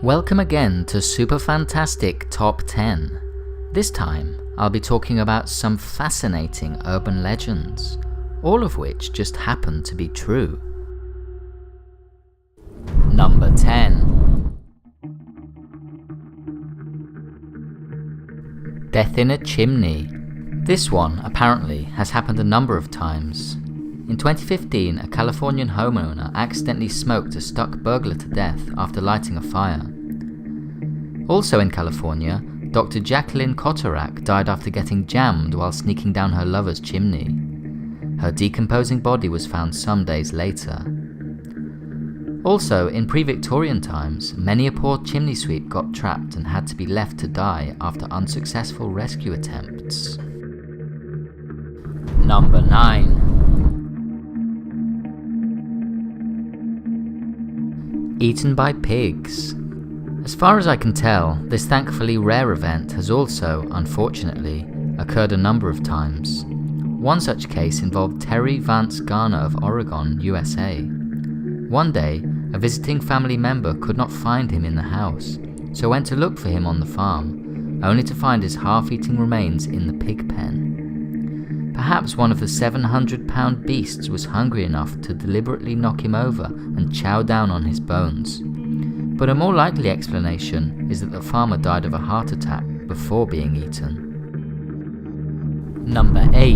Welcome again to Super Fantastic Top 10. This time, I'll be talking about some fascinating urban legends, all of which just happen to be true. Number 10. Death in a chimney. This one, apparently, has happened a number of times. In 2015, a Californian homeowner accidentally smoked a stuck burglar to death after lighting a fire. Also in California, Dr. Jacqueline Kotorak died after getting jammed while sneaking down her lover's chimney. Her decomposing body was found some days later. Also, in pre-Victorian times, many a poor chimney sweep got trapped and had to be left to die after unsuccessful rescue attempts. Number 9. Eaten by pigs. As far as I can tell, this thankfully rare event has also, unfortunately, occurred a number of times. One such case involved Terry Vance Garner of Oregon, USA. One day, a visiting family member could not find him in the house, so went to look for him on the farm, only to find his half-eaten remains in the pig pen. Perhaps one of the 700-pound beasts was hungry enough to deliberately knock him over and chow down on his bones. But a more likely explanation is that the farmer died of a heart attack before being eaten. Number 8.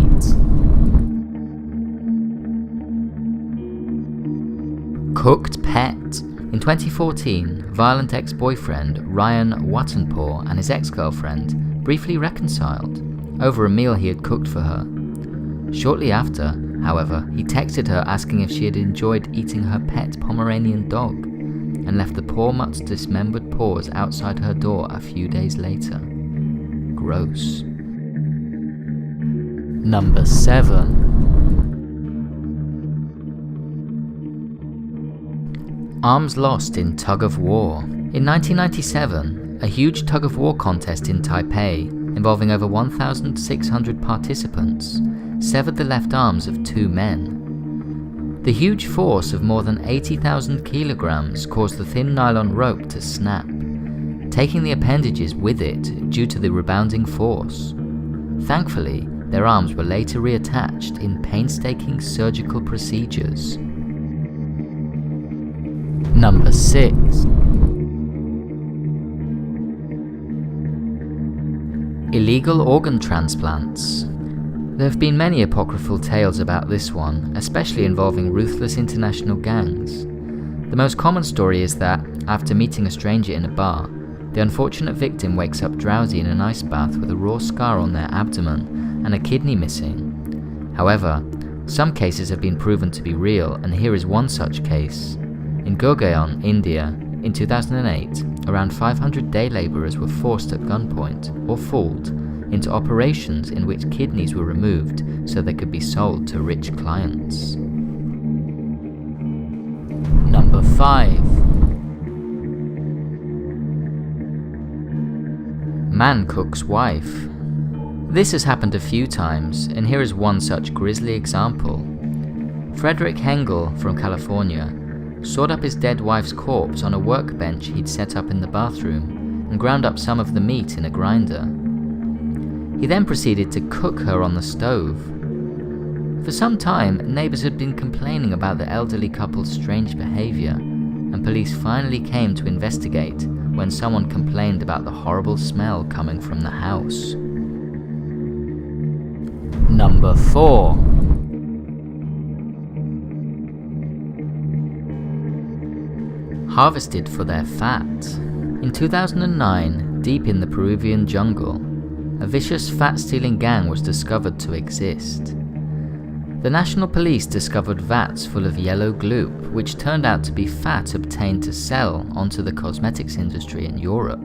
Cooked pet. In 2014, violent ex-boyfriend Ryan Wattenpaw and his ex-girlfriend briefly reconciled over a meal he had cooked for her. Shortly after, however, he texted her asking if she had enjoyed eating her pet Pomeranian dog, and left the poor mutt's dismembered paws outside her door a few days later. Gross. Number 7. Arms lost in Tug of War. In 1997, a huge Tug of War contest in Taipei, involving over 1,600 participants, severed the left arms of 2 men. The huge force of more than 80,000 kilograms caused the thin nylon rope to snap, taking the appendages with it due to the rebounding force. Thankfully, their arms were later reattached in painstaking surgical procedures. Number 6. Illegal organ transplants. There have been many apocryphal tales about this one, especially involving ruthless international gangs. The most common story is that, after meeting a stranger in a bar, the unfortunate victim wakes up drowsy in an ice bath with a raw scar on their abdomen and a kidney missing. However, some cases have been proven to be real, and here is one such case. In Gurgaon, India, in 2008, around 500 day labourers were forced at gunpoint, or fooled, into operations in which kidneys were removed so they could be sold to rich clients. Number 5. Man cooks wife. This has happened a few times, and here is one such grisly example. Frederick Hengel from California sawed up his dead wife's corpse on a workbench he'd set up in the bathroom and ground up some of the meat in a grinder. He then proceeded to cook her on the stove. For some time, neighbours had been complaining about the elderly couple's strange behaviour, and police finally came to investigate when someone complained about the horrible smell coming from the house. Number 4. Harvested for their fat. In 2009, deep in the Peruvian jungle, a vicious fat-stealing gang was discovered to exist. The national police discovered vats full of yellow gloop, which turned out to be fat obtained to sell onto the cosmetics industry in Europe.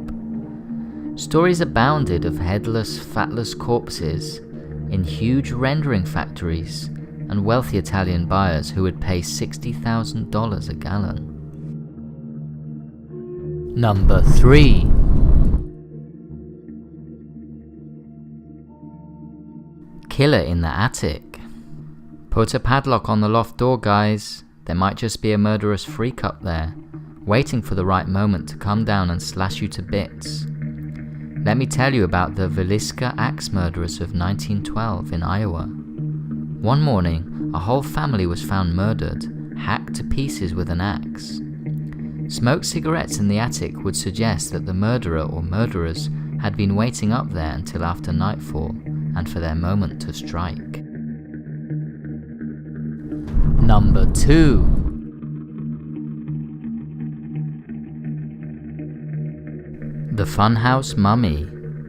Stories abounded of headless, fatless corpses in huge rendering factories and wealthy Italian buyers who would pay $60,000 a gallon. Number 3. Killer in the attic. Put a padlock on the loft door, guys. There might just be a murderous freak up there, waiting for the right moment to come down and slash you to bits. Let me tell you about the Villisca axe murderers of 1912 in Iowa. One morning, a whole family was found murdered, hacked to pieces with an axe. Smoked cigarettes in the attic would suggest that the murderer or murderers had been waiting up there until after nightfall and for their moment to strike. Number 2. The Funhouse Mummy.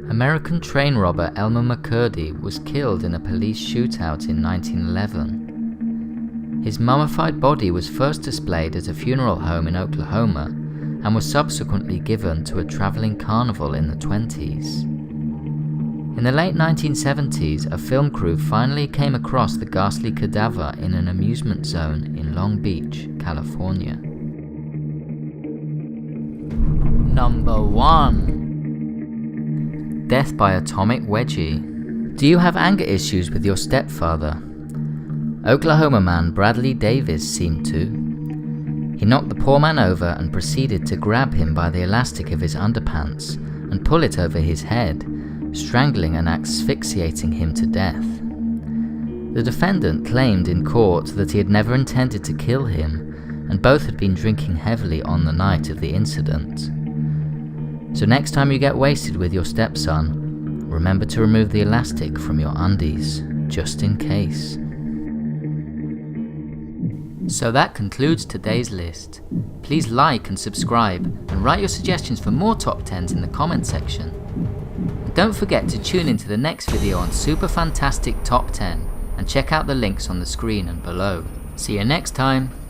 American train robber Elmer McCurdy was killed in a police shootout in 1911. His mummified body was first displayed at a funeral home in Oklahoma and was subsequently given to a traveling carnival in the 20s. In the late 1970s, a film crew finally came across the ghastly cadaver in an amusement zone in Long Beach, California. Number 1. Death by atomic wedgie. Do you have anger issues with your stepfather? Oklahoma man Bradley Davis seemed to. He knocked the poor man over and proceeded to grab him by the elastic of his underpants and pull it over his head, strangling and asphyxiating him to death. The defendant claimed in court that he had never intended to kill him, and both had been drinking heavily on the night of the incident. So next time you get wasted with your stepson, remember to remove the elastic from your undies, just in case. So that concludes today's list. Please like and subscribe, and write your suggestions for more top 10s in the comment section. And don't forget to tune into the next video on Super Fantastic Top 10, and check out the links on the screen and below. See you next time!